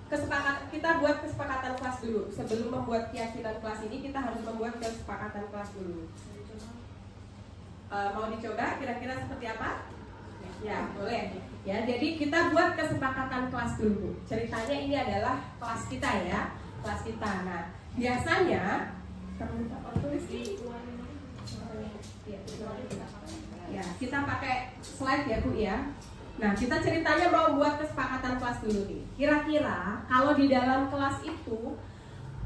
kesepakatan, kita buat kesepakatan kelas dulu. Sebelum membuat keyakinan kelas ini, kita harus membuat kesepakatan kelas dulu. Mau dicoba kira-kira seperti apa? Ya, boleh. Ya, jadi kita buat kesepakatan kelas dulu. Ceritanya ini adalah kelas kita ya, kelas kita. Nah, biasanya ya, kita pakai slide ya Bu ya. Nah, kita ceritanya mau buat kesepakatan kelas dulu nih. Kira-kira kalau di dalam kelas itu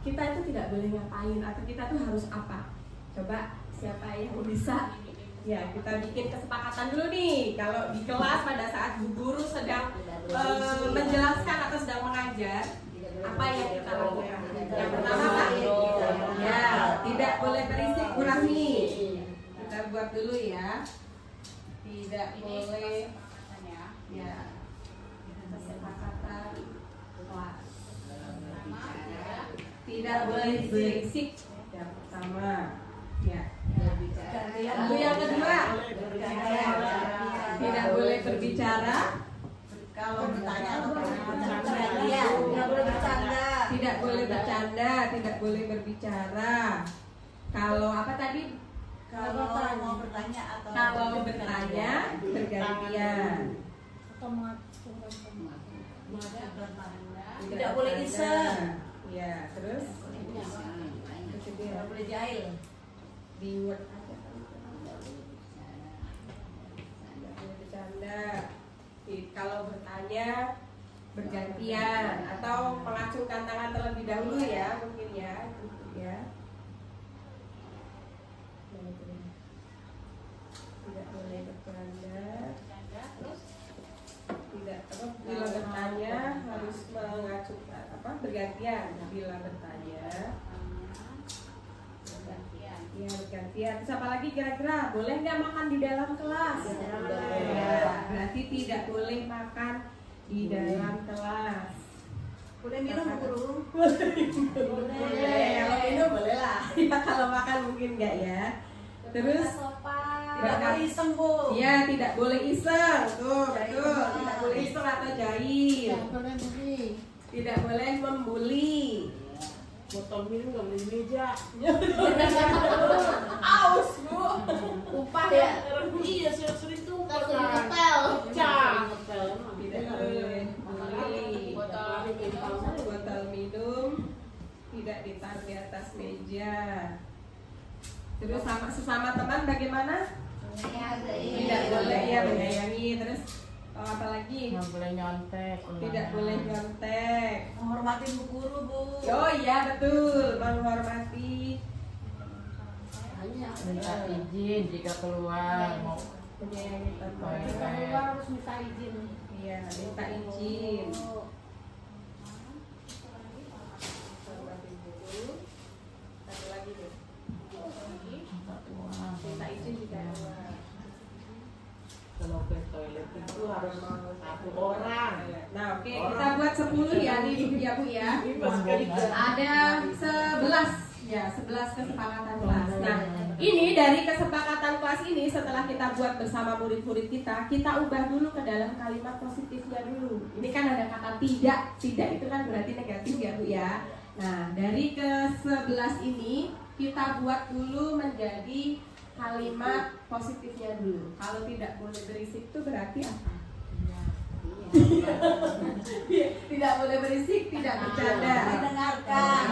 kita itu tidak boleh ngapain atau kita tuh harus apa? Coba siapa yang bisa? Ya, kita bikin kesepakatan dulu nih. Kalau di kelas pada saat bu guru sedang menjelaskan atau sedang mengajar, apa yang kita lakukan? Yang pertama Pak, ya, tidak boleh berisik kurang nih. Kita buat dulu ya. Tidak boleh tidak boleh berisik. Yang pertama, ya. Lalu yang kedua, tidak boleh berbicara. Kalau bertanya atau bercanda, Tidak boleh bercanda. Tidak boleh bercanda, tidak boleh berbicara. Kalau apa tadi? kalau mau bertanya atau Kalau bertanya bergantian. Tidak boleh iseng. Ya, terus Tidak boleh jahil. di word aja. Tidak boleh bercanda. Kalau bertanya bergantian atau mengacungkan tangan terlebih dahulu ya, mungkin ya, gitu ya. Tidak boleh bercanda. Tidak apa bila bertanya harus mengacungkan apa bergantian bila bertanya. Ya bergantian. Terus apa lagi kira-kira? Boleh nggak makan di dalam kelas? Ya, berarti tidak boleh makan di dalam kelas. Boleh minum guru? Boleh, kalau minum boleh lah. Ya, kalau makan mungkin nggak ya. Terus Tidak boleh iseng, Bu. ya tidak boleh iseng. Tuh betul. Tidak boleh iseng atau jahil. Tidak boleh membuli. Botol minum nggak boleh di meja. Aus bu. Upah ya? Iya, sering-sering tuh. Ngepel. Cang. Tidak boleh membuli. Botol minum tidak ditaruh di atas meja. Terus sama sesama teman bagaimana? Tidak boleh ya menyayangi. Terus apa lagi? Nggak boleh nyontek. Tidak boleh nyontek. Menghormati bu guru, Bu. Oh iya betul, menghormati. Minta izin jika keluar mau Menyayangi teman. Keluar harus minta izin. Iya, minta izin. Hormati guru. Satu lagi deh. Minta izin juga keluar. kalau ke toilet itu harus satu orang. Nah, oke, kita buat 10 ya nih ya Bu ya. Ada 11 ya, 11 kesepakatan kelas. Nah, ini dari kesepakatan kelas ini setelah kita buat bersama murid-murid kita ubah dulu ke dalam kalimat positifnya dulu. Ini kan ada kata tidak itu kan berarti negatif ya Bu ya. Nah, dari ke-11 ini kita buat dulu menjadi kalimat positifnya dulu. Kalau tidak boleh berisik itu berarti apa? Tidak boleh berisik, tidak bercanda. Mendengarkan.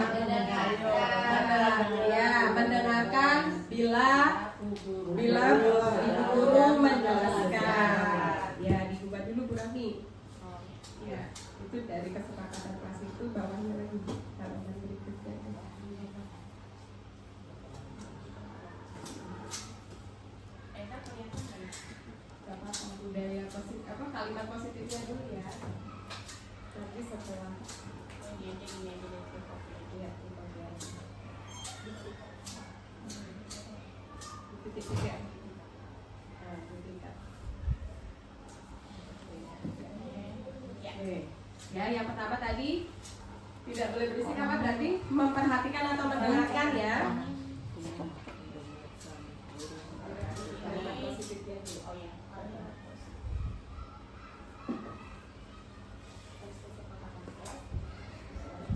Ya, mendengarkan bila ibu guru menjelaskan. Ya, diubah dulu Bu Rami. Ya, itu dari kesepakatan kelas itu bawahnya lagi halaman berikutnya. Budaya positif apa kalimat positifnya dulu ya. Nanti setelah ya, titik tiga. Nah, titik. Ya, yang pertama tadi tidak boleh berisik apa berarti memperhatikan atau mendengarkan ya. Kalimat positifnya dulu. Oh ya.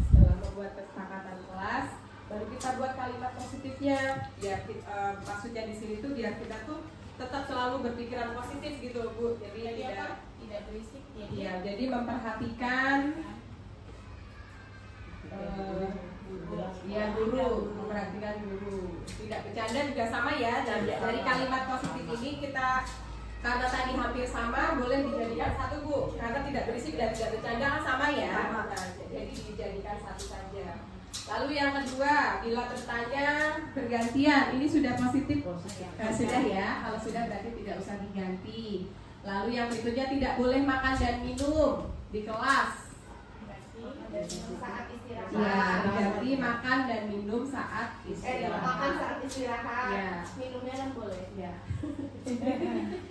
Setelah membuat kesepakatan kelas, baru kita buat kalimat positifnya. Biar maksudnya di sini tuh biar kita tuh tetap selalu berpikiran positif gitu Bu. Jadi Tidak berisik. ya, jadi memperhatikan ya guru, memperhatikan guru. Tidak bercanda juga sama ya. Dan dari kalimat positif ini kita karena tadi hampir sama, boleh dijadikan satu Bu. Karena tidak berisik dan tidak bercanda kan sama ya. Nah, jadi dijadikan satu saja. Lalu yang kedua, bila bertanya bergantian. Ini sudah positif. Sudah ya. Kalau sudah berarti tidak usah diganti. Lalu yang berikutnya tidak boleh makan dan minum di kelas. Saat istirahat. Ya, diganti makan dan minum saat istirahat. Makan saat istirahat. Ya. Minumnya kan boleh. Ya.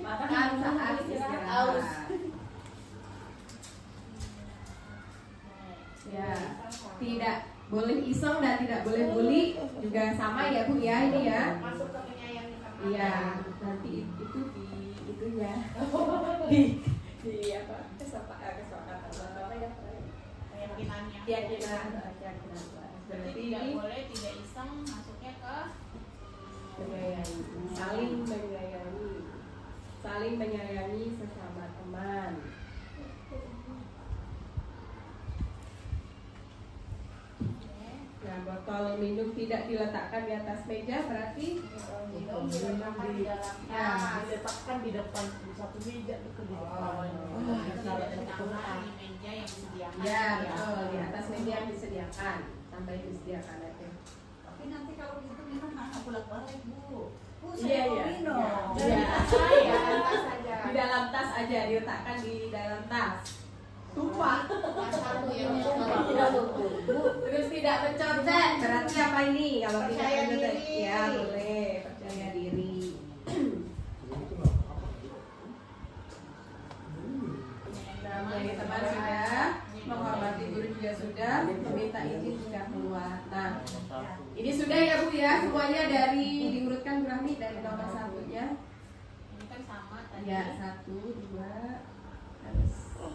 Makan saat istirahat. Ya. tidak boleh iseng dan tidak boleh bully, juga sama ya Bu ya ini ya. Masuk ke menyayangi teman. Iya, nanti itu di itunya di apa kesepakatan apa ya? Keyakinannya. Keyakinan. Berarti Berarti tidak ini boleh tidak iseng masuknya ke menyayangi, saling menyayangi sesama teman. Nah, botol minum tidak diletakkan di atas meja berarti minum diletakkan di dalam diletakkan di depan satu meja itu di depan. ditambah di meja yang disediakan. ya betul di atas meja yang disediakan, sampai disediakan aja. Tapi nanti kalau gitu minum nggak bolak-balik Bu. Bu, Iya, saya mau iya. minum. Iya. Tas saja. Di dalam tas aja, diletakkan di dalam tas. Tumpah. Tas satu yang Terus tidak mencontek, berarti apa ini? Kalau tidak Percaya mencontek, diri. ya boleh percaya diri. Nah, menjadi teman sudah, menghormati guru juga sudah, meminta izin sudah keluar. Nah, ini sudah ya Bu ya, semuanya dari diurutkan Bu Rahmi dari nomor satunya. ini kan sama tadi. Ya, 1, 2, harus 5.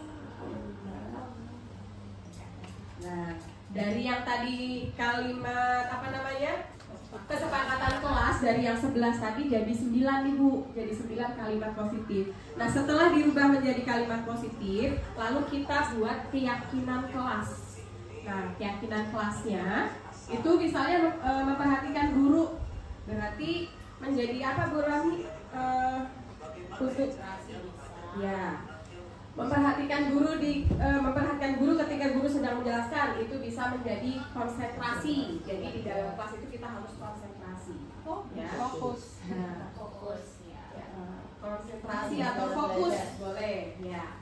Nah, dari yang tadi kalimat apa namanya? Kesepakatan kelas dari yang 11 tadi jadi 9 nih Bu, jadi 9 kalimat positif. Nah, setelah dirubah menjadi kalimat positif, lalu kita buat keyakinan kelas. Nah, keyakinan kelasnya itu misalnya memperhatikan guru, berarti menjadi apa Bu Rami? Untuk ya memperhatikan guru ketika guru sedang menjelaskan itu bisa menjadi konsentrasi. Jadi di dalam kelas itu kita harus konsentrasi, ya. Fokus. Nah, Fokus ya. konsentrasi atau fokus boleh, ya.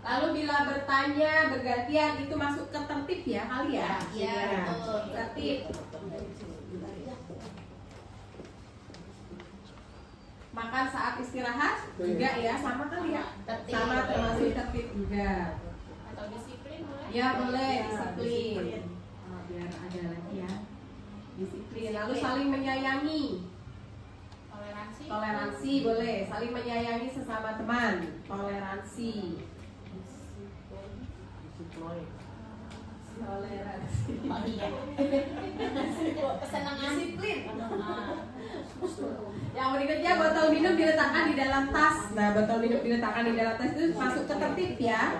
Lalu bila bertanya bergantian itu masuk ke tertib ya kali ya? Iya, betul. Tertib. Makan saat istirahat juga ya, sama kali ya? Tertib. Sama termasuk tertib juga. Atau disiplin boleh? Ya boleh, disiplin. Oh, biar ada lagi ya. Disiplin. Lalu saling menyayangi. Toleransi. Toleransi boleh, saling menyayangi sesama teman. Toleransi. Toleransi. Oh iya. Kesenangan. Disiplin. Ah. Yang berikutnya botol minum diletakkan di dalam tas. Nah, botol minum diletakkan di dalam tas itu masuk ke tertib ya.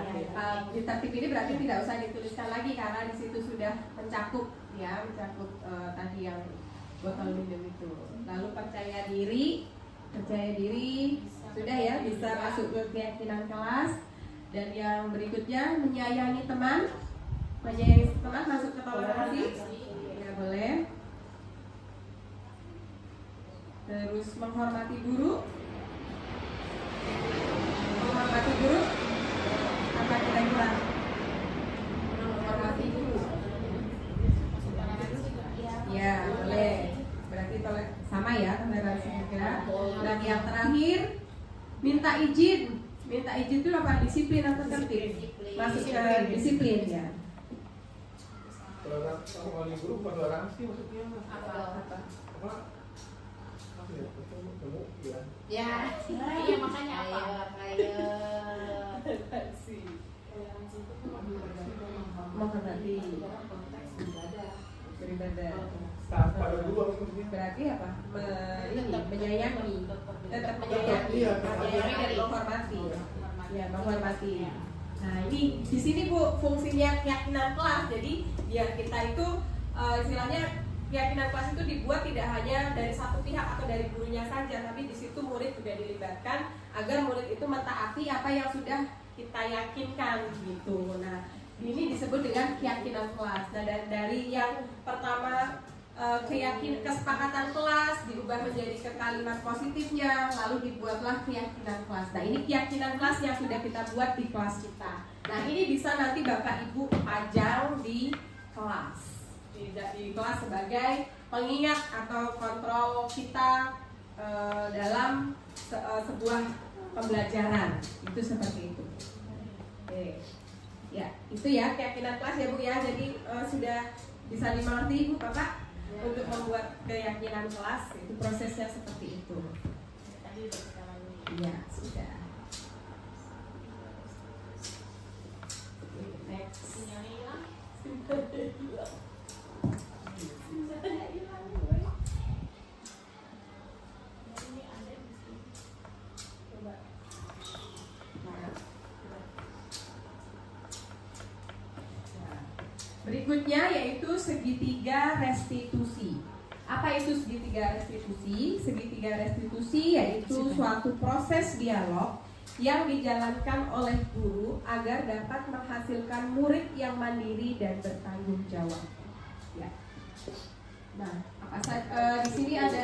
Di tertib ini berarti tidak usah dituliskan lagi karena di situ sudah mencakup ya, tadi yang botol minum itu. Lalu percaya diri sudah ya, bisa masuk ke keyakinan kelas. Dan yang berikutnya menyayangi teman masuk ke toleransi. Ya boleh. Terus menghormati guru apa kira-kira? Menghormati guru ya boleh, berarti sama ya toleransi juga. Dan yang terakhir minta izin itu apa? Disiplin atau tertib? Masuk ke disiplin ya. Toleransi guru toleransi maksudnya Apa? Ya, Iya makanya apa? Menghormati beribadah. Berarti apa? Menyayangi, tetap menyayangi, menyayangi dan menghormati. Ya, menghormati. Nah, ini di sini Bu fungsinya keyakinan kelas. Jadi biar kita itu istilahnya keyakinan kelas itu dibuat tidak hanya dari satu pihak atau dari gurunya saja, tapi di situ murid juga dilibatkan agar murid itu mentaati apa yang sudah kita yakinkan gitu. Nah, ini disebut dengan keyakinan kelas. Nah, dari yang pertama kesepakatan kelas diubah menjadi ke kalimat positifnya, lalu dibuatlah keyakinan kelas. Nah, ini keyakinan kelas yang sudah kita buat di kelas kita. Nah, ini bisa nanti Bapak Ibu pajang di kelas. Di kelas sebagai pengingat atau kontrol kita dalam sebuah pembelajaran, itu seperti itu. Oke. Ya, itu ya keyakinan kelas ya Bu ya. Jadi sudah bisa dimengerti Ibu Bapak untuk membuat keyakinan kelas, itu prosesnya seperti itu. Iya, sudah. Next. Berikutnya yaitu segitiga restitusi. Apa itu segitiga restitusi? Segitiga restitusi yaitu suatu proses dialog yang dijalankan oleh guru agar dapat menghasilkan murid yang mandiri dan bertanggung jawab. Ya. Nah, di sini ada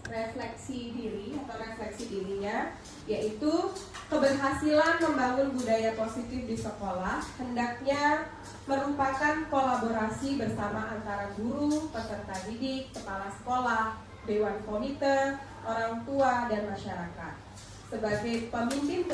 refleksi diri atau refleksi dirinya, yaitu keberhasilan membangun budaya positif di sekolah hendaknya merupakan kolaborasi bersama antara guru, peserta didik, kepala sekolah, dewan komite, orang tua, dan masyarakat. Sebagai pemimpin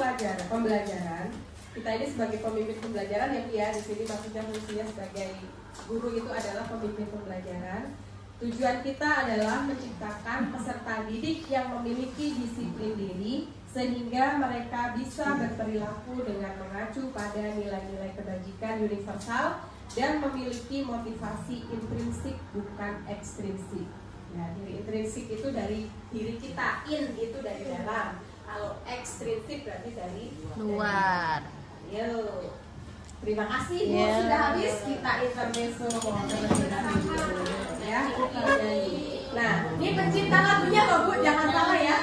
pembelajaran, kita ini sebagai pemimpin pembelajaran ya, di sini maksudnya fungsinya sebagai guru itu adalah pemimpin pembelajaran. Tujuan kita adalah menciptakan peserta didik yang memiliki disiplin diri sehingga mereka bisa berperilaku dengan mengacu pada nilai-nilai kebajikan universal dan memiliki motivasi intrinsik bukan ekstrinsik. Nah, diri intrinsik itu dari diri kita, in itu dari dalam. Kalau ekstrinsik berarti dari Luar. Yo. Terima kasih Bu, Ya. sudah habis kita intermezzo terlebih dahulu ya. Nah, ini pencipta lagunya loh Bu, jangan salah ya.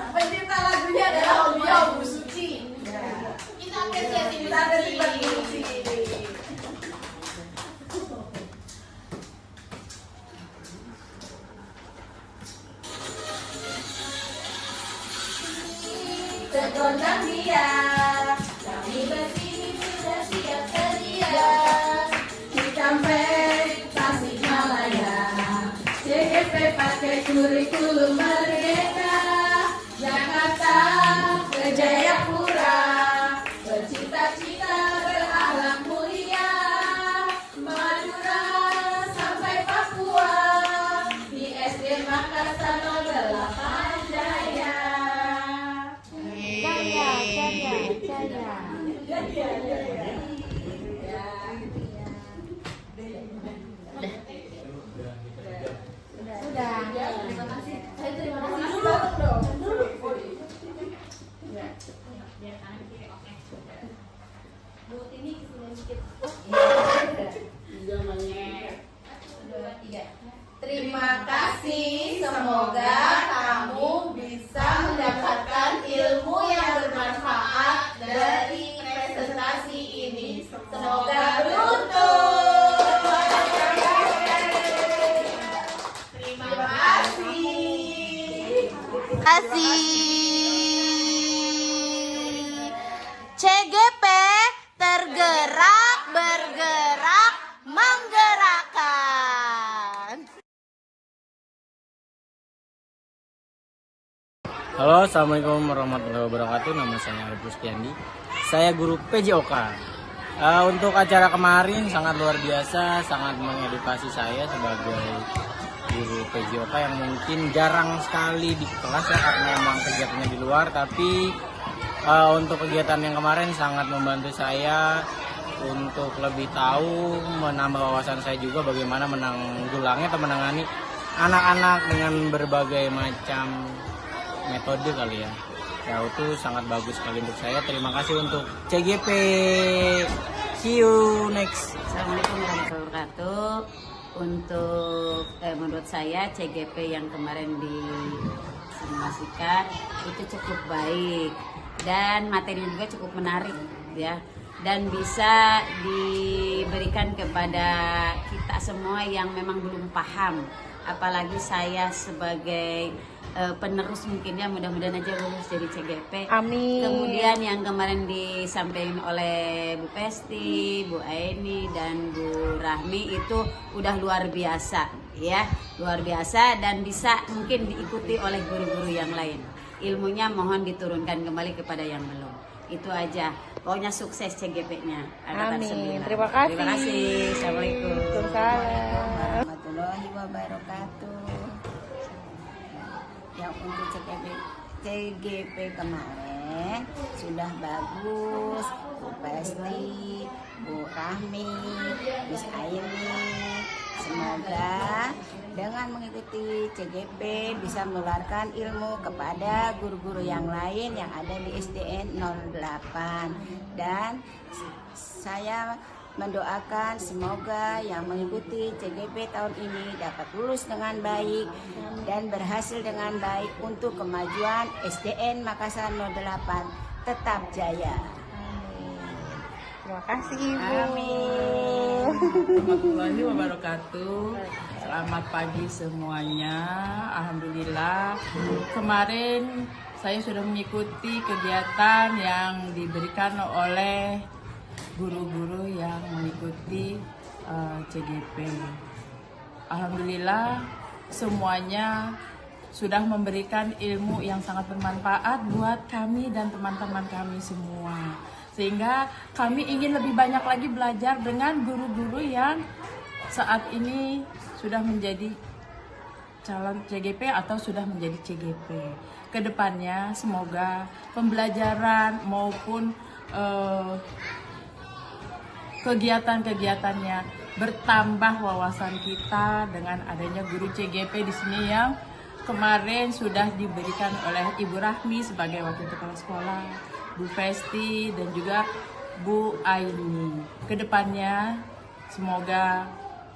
Pencipta lagunya adalah beliau Bu Suci. Ya. Kita apresiasi Kita ada di Bu Suci. Tergondang dia, kami bersini sudah siap sedia. Cikampek, Tasikmalaya, CGP pakai kurikulum merdeka. Jakarta ke Jayapura, bercita-cita berakhlak mulia. Madura sampai Papua, di SD Makassar 08 Jaya. Terima kasih. Saya terima kasih dulu. Bu ini kesini dikit. Terima kasih. Semoga kamu bisa mendapatkan ilmu yang bermanfaat dari presentasi ini. Semoga beruntung. Terima kasih. CGP tergerak, bergerak, menggerakkan. Halo, assalamualaikum warahmatullahi wabarakatuh. Nama saya Arif Rustiandi. Saya guru PJOK. Untuk acara kemarin sangat luar biasa, sangat mengedukasi saya sebagai guru PJOK yang mungkin jarang sekali di kelas ya, karena memang kegiatannya di luar. Tapi untuk kegiatan yang kemarin sangat membantu saya untuk lebih tahu, menambah wawasan saya juga bagaimana menanggulangi atau menangani anak-anak dengan berbagai macam metode kali ya. Ya itu sangat bagus sekali untuk saya. Terima kasih untuk CGP. See you next. Assalamualaikum warahmatullahi wabarakatuh. Untuk menurut saya CGP yang kemarin disimulasikan itu cukup baik dan materinya juga cukup menarik ya, dan bisa diberikan kepada kita semua yang memang belum paham, apalagi saya sebagai penerus mungkinnya, mudah-mudahan aja lulus jadi CGP. Amin. Kemudian yang kemarin disampaikan oleh Bu Pesti, Bu Aini dan Bu Rahmi itu udah luar biasa ya, luar biasa, dan bisa mungkin diikuti oleh guru-guru yang lain. Ilmunya mohon diturunkan kembali kepada yang belum. Itu aja. Pokoknya sukses CGP-nya. Angkatan Amin. 9. Terima kasih. Terima kasih. Assalamualaikum. Waalaikumsalam. Warahmatullahi wabarakatuh. Yang untuk CGP kemarin sudah bagus, Bu Pesti, Bu Rahmi, Miss Aini. Semoga dengan mengikuti CGP bisa menularkan ilmu kepada guru-guru yang lain yang ada di SDN 08. Dan saya mendoakan semoga yang mengikuti CGP tahun ini dapat lulus dengan baik dan berhasil dengan baik untuk kemajuan SDN Makassar 08 tetap jaya. Terima kasih Ibu. Amin. Warahmatullahi wabarakatuh. Selamat pagi semuanya. Alhamdulillah kemarin saya sudah mengikuti kegiatan yang diberikan oleh guru-guru yang mengikuti CGP. Alhamdulillah semuanya sudah memberikan ilmu yang sangat bermanfaat buat kami dan teman-teman kami semua. Sehingga kami ingin lebih banyak lagi belajar dengan guru-guru yang saat ini sudah menjadi calon CGP atau sudah menjadi CGP. Kedepannya semoga pembelajaran maupun kegiatan-kegiatannya bertambah wawasan kita dengan adanya guru CGP di sini yang kemarin sudah diberikan oleh Ibu Rahmi sebagai wakil kepala sekolah, Bu Festi dan juga Bu Aini. Kedepannya semoga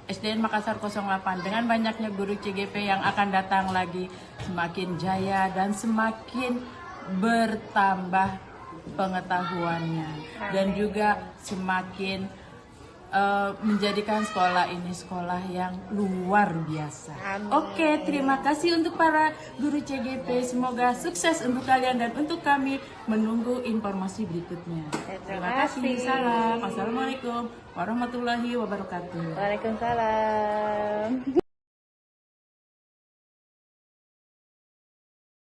SDN Makassar 08 dengan banyaknya guru CGP yang akan datang lagi semakin jaya dan semakin bertambah pengetahuannya dan juga semakin menjadikan sekolah ini sekolah yang luar biasa. Oke, terima kasih untuk para guru CGP. Semoga sukses untuk kalian dan untuk kami menunggu informasi berikutnya. Terima kasih. Salam. Assalamualaikum warahmatullahi wabarakatuh. Waalaikumsalam.